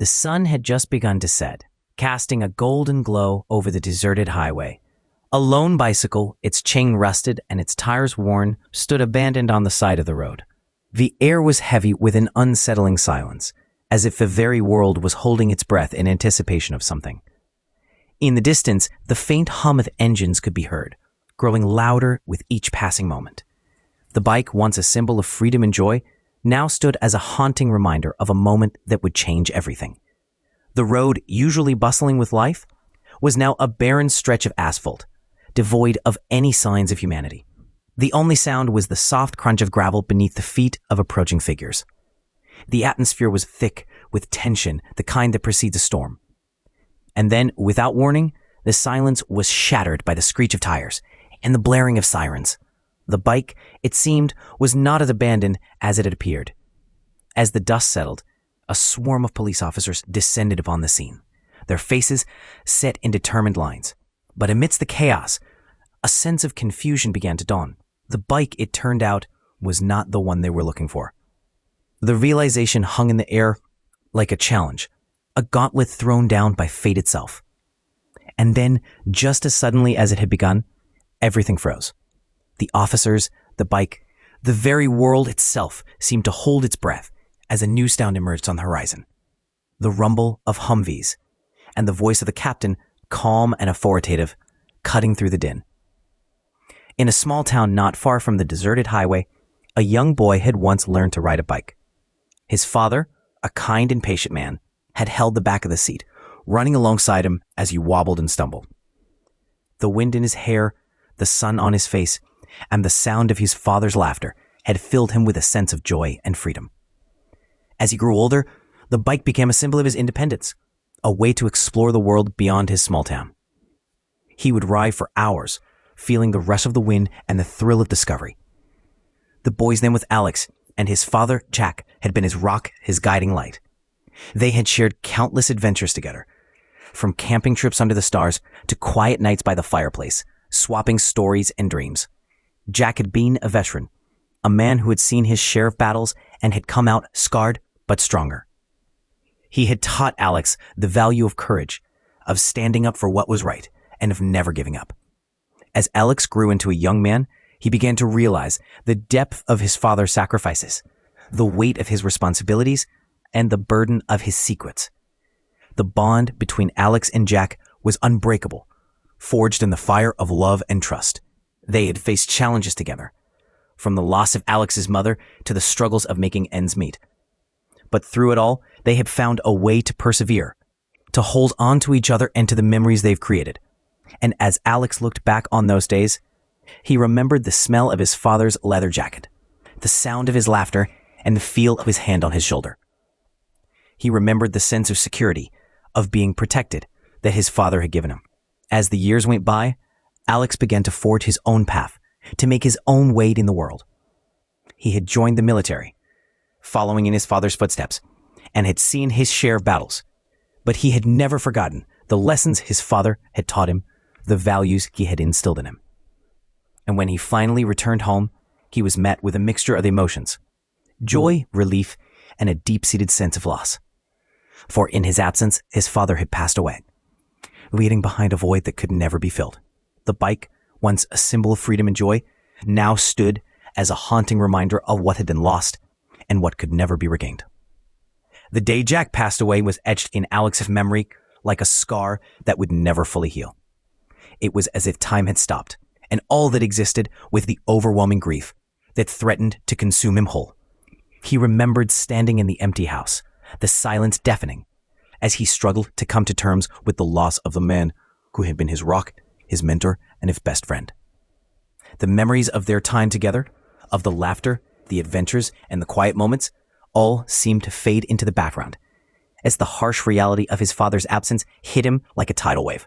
The sun had just begun to set, casting a golden glow over the deserted highway. A lone bicycle, its chain rusted and its tires worn, stood abandoned on the side of the road. The air was heavy with an unsettling silence, as if the very world was holding its breath in anticipation of something. In the distance, the faint hum of engines could be heard, growing louder with each passing moment. The bike, once a symbol of freedom and joy, now stood as a haunting reminder of a moment that would change everything. The road, usually bustling with life, was now a barren stretch of asphalt, devoid of any signs of humanity. The only sound was the soft crunch of gravel beneath the feet of approaching figures. The atmosphere was thick with tension, the kind that precedes a storm. And then, without warning, the silence was shattered by the screech of tires and the blaring of sirens. The bike, it seemed, was not as abandoned as it had appeared. As the dust settled, a swarm of police officers descended upon the scene, their faces set in determined lines. But amidst the chaos, a sense of confusion began to dawn. The bike, it turned out, was not the one they were looking for. The realization hung in the air like a challenge, a gauntlet thrown down by fate itself. And then, just as suddenly as it had begun, everything froze. The officers, the bike, the very world itself seemed to hold its breath as a new sound emerged on the horizon. The rumble of Humvees, and the voice of the captain, calm and authoritative, cutting through the din. In a small town not far from the deserted highway, a young boy had once learned to ride a bike. His father, a kind and patient man, had held the back of the seat, running alongside him as he wobbled and stumbled. The wind in his hair, the sun on his face, and the sound of his father's laughter had filled him with a sense of joy and freedom. As he grew older, the bike became a symbol of his independence, a way to explore the world beyond his small town. He would ride for hours, feeling the rush of the wind and the thrill of discovery. The boy's name was Alex, and his father, Jack, had been his rock, his guiding light. They had shared countless adventures together, from camping trips under the stars to quiet nights by the fireplace, swapping stories and dreams. Jack had been a veteran, a man who had seen his share of battles and had come out scarred but stronger. He had taught Alex the value of courage, of standing up for what was right, and of never giving up. As Alex grew into a young man, he began to realize the depth of his father's sacrifices, the weight of his responsibilities, and the burden of his secrets. The bond between Alex and Jack was unbreakable, forged in the fire of love and trust. They had faced challenges together, from the loss of Alex's mother to the struggles of making ends meet. But through it all, they had found a way to persevere, to hold on to each other and to the memories they've created. And as Alex looked back on those days, he remembered the smell of his father's leather jacket, the sound of his laughter, and the feel of his hand on his shoulder. He remembered the sense of security, of being protected, that his father had given him. As the years went by, Alex began to forge his own path, to make his own way in the world. He had joined the military, following in his father's footsteps, and had seen his share of battles. But he had never forgotten the lessons his father had taught him, the values he had instilled in him. And when he finally returned home, he was met with a mixture of emotions: joy, relief, and a deep-seated sense of loss. For in his absence, his father had passed away, leaving behind a void that could never be filled. The bike, once a symbol of freedom and joy, now stood as a haunting reminder of what had been lost and what could never be regained. The day Jack passed away was etched in Alex's memory like a scar that would never fully heal. It was as if time had stopped, and all that existed was the overwhelming grief that threatened to consume him whole. He remembered standing in the empty house, the silence deafening, as he struggled to come to terms with the loss of the man who had been his rock, his mentor, and his best friend. The memories of their time together, of the laughter, the adventures, and the quiet moments, all seemed to fade into the background, as the harsh reality of his father's absence hit him like a tidal wave.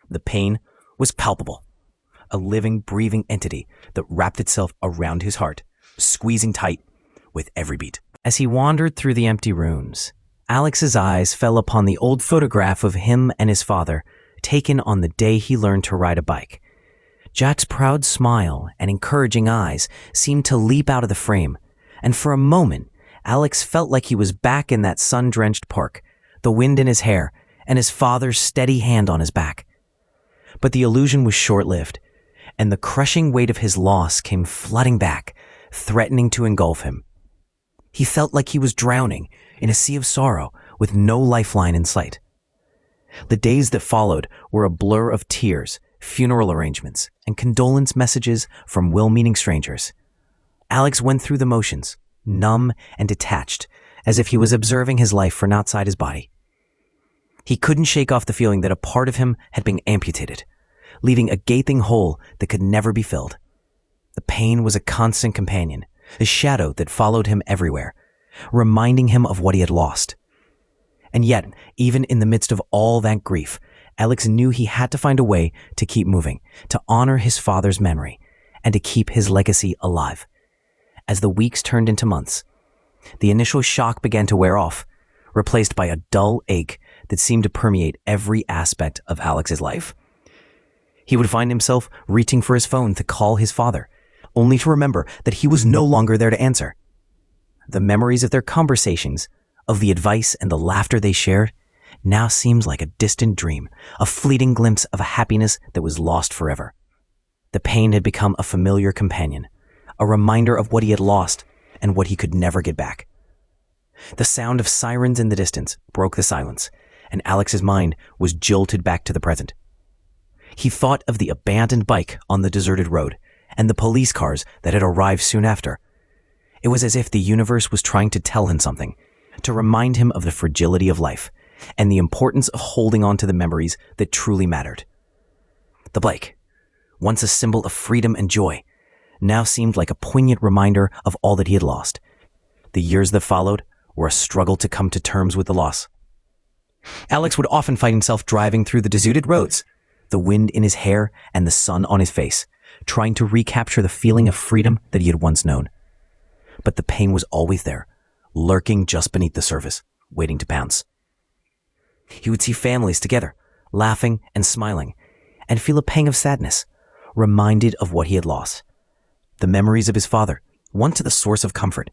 The pain was palpable, a living, breathing entity that wrapped itself around his heart, squeezing tight with every beat. As he wandered through the empty rooms, Alex's eyes fell upon the old photograph of him and his father, taken on the day he learned to ride a bike. Jack's proud smile and encouraging eyes seemed to leap out of the frame, and for a moment, Alex felt like he was back in that sun-drenched park, the wind in his hair, and his father's steady hand on his back. But the illusion was short-lived, and the crushing weight of his loss came flooding back, threatening to engulf him. He felt like he was drowning in a sea of sorrow with no lifeline in sight. The days that followed were a blur of tears, funeral arrangements, and condolence messages from well-meaning strangers. Alex went through the motions, numb and detached, as if he was observing his life from outside his body. He couldn't shake off the feeling that a part of him had been amputated, leaving a gaping hole that could never be filled. The pain was a constant companion, a shadow that followed him everywhere, reminding him of what he had lost. And yet, even in the midst of all that grief, Alex knew he had to find a way to keep moving, to honor his father's memory, and to keep his legacy alive. As the weeks turned into months, the initial shock began to wear off, replaced by a dull ache that seemed to permeate every aspect of Alex's life. He would find himself reaching for his phone to call his father, only to remember that he was no longer there to answer. The memories of their conversations, of the advice and the laughter they shared, now seemed like a distant dream, a fleeting glimpse of a happiness that was lost forever. The pain had become a familiar companion, a reminder of what he had lost and what he could never get back. The sound of sirens in the distance broke the silence, and Alex's mind was jolted back to the present. He thought of the abandoned bike on the deserted road and the police cars that had arrived soon after. It was as if the universe was trying to tell him something, to remind him of the fragility of life and the importance of holding on to the memories that truly mattered. The bike, once a symbol of freedom and joy, now seemed like a poignant reminder of all that he had lost. The years that followed were a struggle to come to terms with the loss. Alex would often find himself driving through the deserted roads, the wind in his hair and the sun on his face, trying to recapture the feeling of freedom that he had once known. But the pain was always there, lurking just beneath the surface, waiting to pounce. He would see families together, laughing and smiling, and feel a pang of sadness, reminded of what he had lost. The memories of his father, once the source of comfort,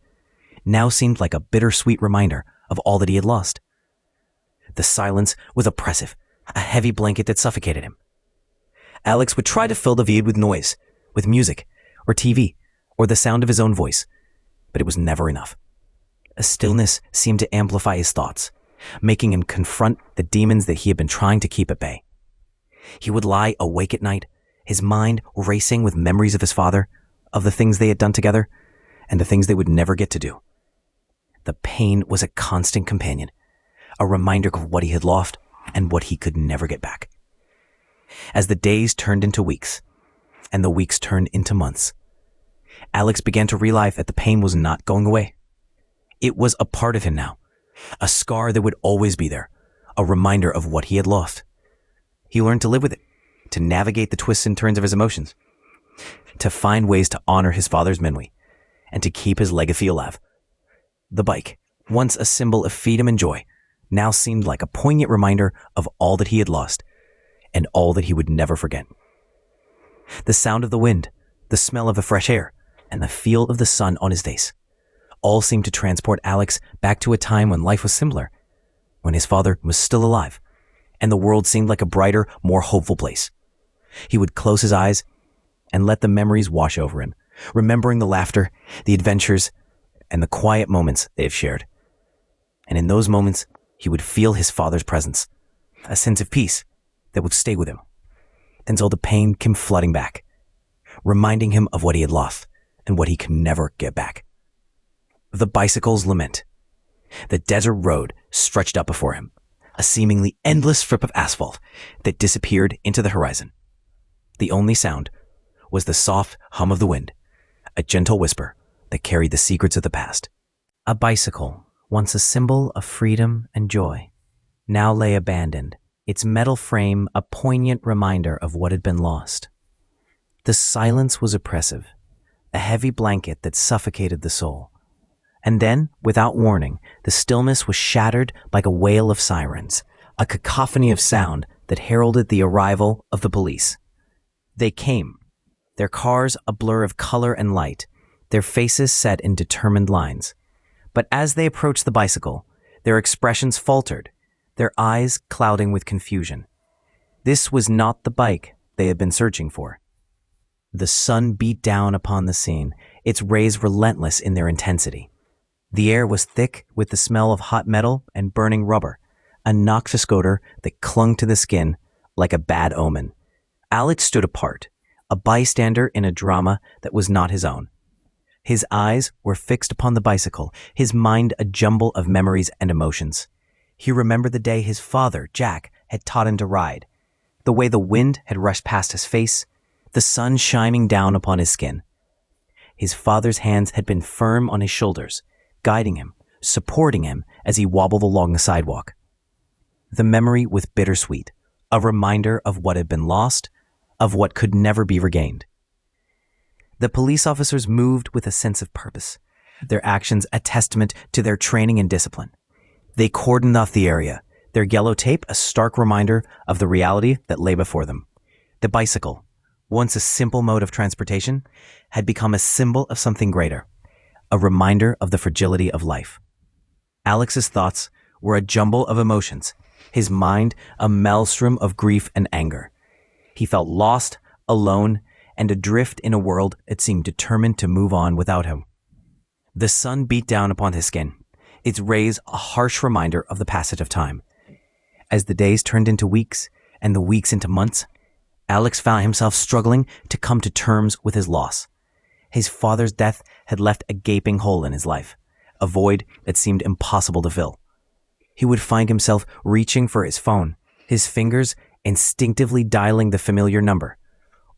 now seemed like a bittersweet reminder of all that he had lost. The silence was oppressive, a heavy blanket that suffocated him. Alex would try to fill the void with noise, with music, or TV, or the sound of his own voice, but it was never enough. A stillness seemed to amplify his thoughts, making him confront the demons that he had been trying to keep at bay. He would lie awake at night, his mind racing with memories of his father, of the things they had done together, and the things they would never get to do. The pain was a constant companion, a reminder of what he had lost and what he could never get back. As the days turned into weeks, and the weeks turned into months, Alex began to realize that the pain was not going away. It was a part of him now, a scar that would always be there, a reminder of what he had lost. He learned to live with it, to navigate the twists and turns of his emotions, to find ways to honor his father's memory, and to keep his legacy alive. The bike, once a symbol of freedom and joy, now seemed like a poignant reminder of all that he had lost, and all that he would never forget. The sound of the wind, the smell of the fresh air, and the feel of the sun on his face, all seemed to transport Alex back to a time when life was simpler, when his father was still alive, and the world seemed like a brighter, more hopeful place. He would close his eyes and let the memories wash over him, remembering the laughter, the adventures, and the quiet moments they have shared. And in those moments, he would feel his father's presence, a sense of peace that would stay with him until the pain came flooding back, reminding him of what he had lost and what he could never get back. The bicycle's lament. The desert road stretched up before him, a seemingly endless strip of asphalt that disappeared into the horizon. The only sound was the soft hum of the wind, a gentle whisper that carried the secrets of the past. A bicycle, once a symbol of freedom and joy, now lay abandoned, its metal frame a poignant reminder of what had been lost. The silence was oppressive, a heavy blanket that suffocated the soul. And then, without warning, the stillness was shattered like a wail of sirens, a cacophony of sound that heralded the arrival of the police. They came, their cars a blur of color and light, their faces set in determined lines. But as they approached the bicycle, their expressions faltered, their eyes clouding with confusion. This was not the bike they had been searching for. The sun beat down upon the scene, its rays relentless in their intensity. The air was thick with the smell of hot metal and burning rubber, a noxious odor that clung to the skin like a bad omen. Alex stood apart, a bystander in a drama that was not his own. His eyes were fixed upon the bicycle, his mind a jumble of memories and emotions. He remembered the day his father, Jack, had taught him to ride, the way the wind had rushed past his face, the sun shining down upon his skin. His father's hands had been firm on his shoulders, guiding him, supporting him as he wobbled along the sidewalk. The memory was bittersweet, a reminder of what had been lost, of what could never be regained. The police officers moved with a sense of purpose, their actions a testament to their training and discipline. They cordoned off the area, their yellow tape a stark reminder of the reality that lay before them. The bicycle, once a simple mode of transportation, had become a symbol of something greater, a reminder of the fragility of life. Alex's thoughts were a jumble of emotions, his mind a maelstrom of grief and anger. He felt lost, alone, and adrift in a world that seemed determined to move on without him. The sun beat down upon his skin, its rays a harsh reminder of the passage of time. As the days turned into weeks and the weeks into months, Alex found himself struggling to come to terms with his loss. His father's death had left a gaping hole in his life, a void that seemed impossible to fill. He would find himself reaching for his phone, his fingers instinctively dialing the familiar number,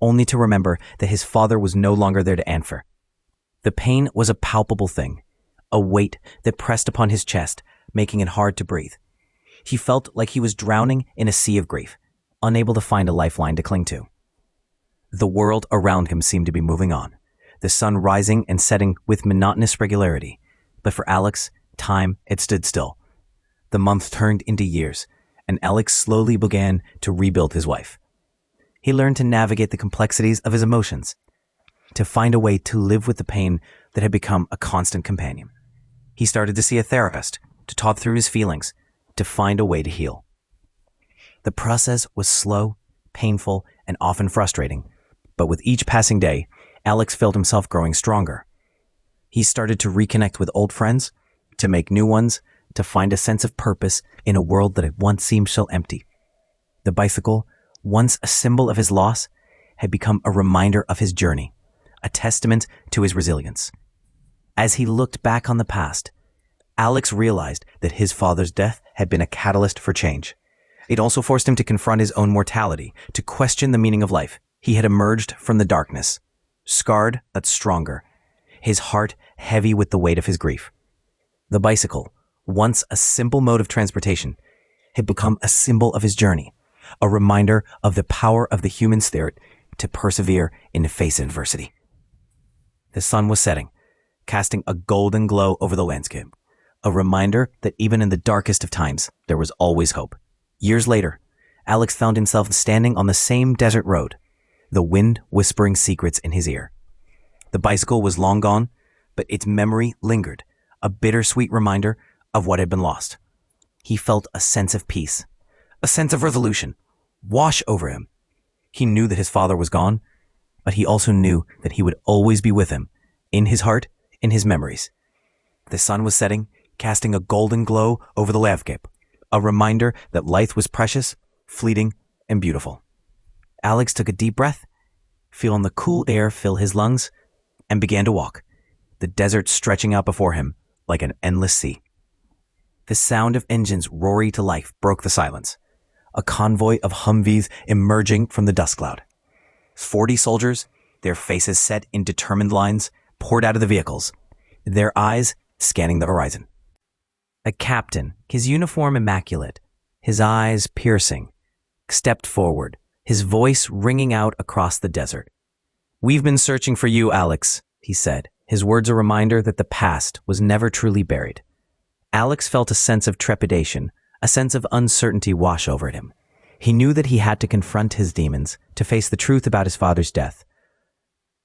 only to remember that his father was no longer there to answer. The pain was a palpable thing, a weight that pressed upon his chest, making it hard to breathe. He felt like he was drowning in a sea of grief, unable to find a lifeline to cling to. The world around him seemed to be moving on, the sun rising and setting with monotonous regularity. But for Alex, time had stood still. The months turned into years, and Alex slowly began to rebuild his life. He learned to navigate the complexities of his emotions, to find a way to live with the pain that had become a constant companion. He started to see a therapist, to talk through his feelings, to find a way to heal. The process was slow, painful, and often frustrating, but with each passing day, Alex felt himself growing stronger. He started to reconnect with old friends, to make new ones, to find a sense of purpose in a world that had once seemed so empty. The bicycle, once a symbol of his loss, had become a reminder of his journey, a testament to his resilience. As he looked back on the past, Alex realized that his father's death had been a catalyst for change. It also forced him to confront his own mortality, to question the meaning of life. He had emerged from the darkness, scarred but stronger, his heart heavy with the weight of his grief. The bicycle, once a simple mode of transportation, had become a symbol of his journey, a reminder of the power of the human spirit to persevere in the face of adversity. The sun was setting, casting a golden glow over the landscape, a reminder that even in the darkest of times, there was always hope. Years later, Alex found himself standing on the same desert road, the wind whispering secrets in his ear. The bicycle was long gone, but its memory lingered, a bittersweet reminder of what had been lost. He felt a sense of peace, a sense of resolution, wash over him. He knew that his father was gone, but he also knew that he would always be with him, in his heart, in his memories. The sun was setting, casting a golden glow over the landscape, a reminder that life was precious, fleeting, and beautiful. Alex took a deep breath, feeling the cool air fill his lungs, and began to walk, the desert stretching out before him like an endless sea. The sound of engines roaring to life broke the silence, a convoy of Humvees emerging from the dust cloud. 40 soldiers, their faces set in determined lines, poured out of the vehicles, their eyes scanning the horizon. A captain, his uniform immaculate, his eyes piercing, stepped forward, his voice ringing out across the desert. "We've been searching for you, Alex," he said, his words a reminder that the past was never truly buried. Alex felt a sense of trepidation, a sense of uncertainty wash over him. He knew that he had to confront his demons, to face the truth about his father's death.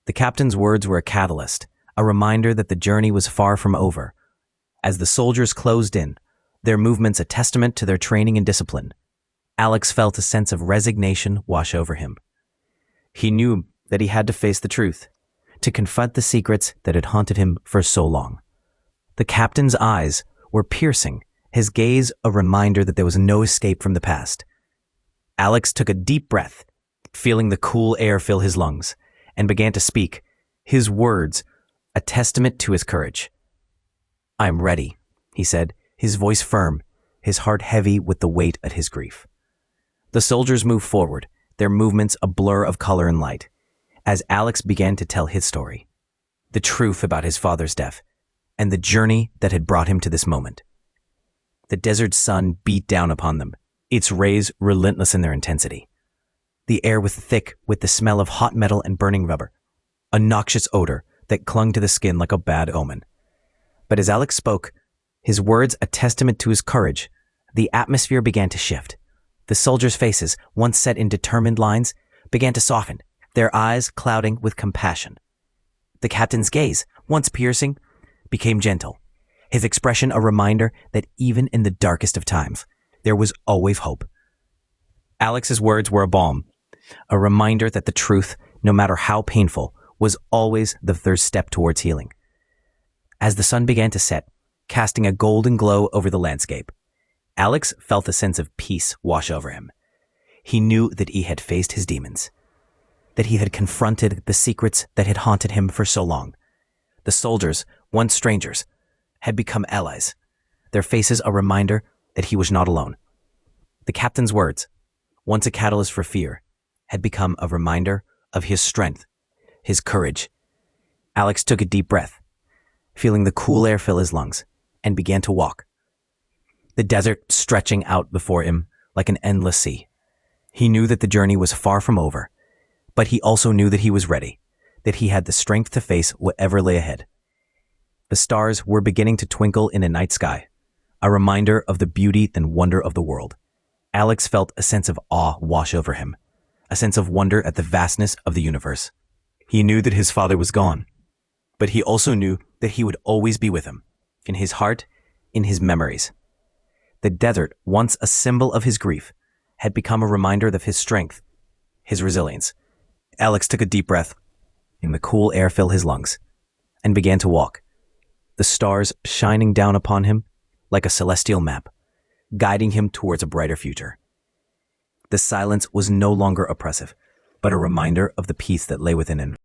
The captain's words were a catalyst, a reminder that the journey was far from over. As the soldiers closed in, their movements a testament to their training and discipline. Alex felt a sense of resignation wash over him. He knew that he had to face the truth, to confront the secrets that had haunted him for so long. The captain's eyes were piercing, his gaze a reminder that there was no escape from the past. Alex took a deep breath, feeling the cool air fill his lungs, and began to speak, his words a testament to his courage. "I am ready," he said, his voice firm, his heart heavy with the weight of his grief. The soldiers moved forward, their movements a blur of color and light, as Alex began to tell his story, the truth about his father's death, and the journey that had brought him to this moment. The desert sun beat down upon them, its rays relentless in their intensity. The air was thick with the smell of hot metal and burning rubber, a noxious odor that clung to the skin like a bad omen. But as Alex spoke, his words a testament to his courage, the atmosphere began to shift. The soldiers' faces, once set in determined lines, began to soften, their eyes clouding with compassion. The captain's gaze, once piercing, became gentle, his expression a reminder that even in the darkest of times, there was always hope. Alex's words were a balm, a reminder that the truth, no matter how painful, was always the first step towards healing. As the sun began to set, casting a golden glow over the landscape, Alex felt a sense of peace wash over him. He knew that he had faced his demons, that he had confronted the secrets that had haunted him for so long. The soldiers, once strangers, had become allies, their faces a reminder that he was not alone. The captain's words, once a catalyst for fear, had become a reminder of his strength, his courage. Alex took a deep breath, feeling the cool air fill his lungs, and began to walk, the desert stretching out before him like an endless sea. He knew that the journey was far from over, but he also knew that he was ready, that he had the strength to face whatever lay ahead. The stars were beginning to twinkle in a night sky, a reminder of the beauty and wonder of the world. Alex felt a sense of awe wash over him, a sense of wonder at the vastness of the universe. He knew that his father was gone, but he also knew that he would always be with him, in his heart, in his memories. The desert, once a symbol of his grief, had become a reminder of his strength, his resilience. Alex took a deep breath, and the cool air filled his lungs, and began to walk, the stars shining down upon him like a celestial map, guiding him towards a brighter future. The silence was no longer oppressive, but a reminder of the peace that lay within him.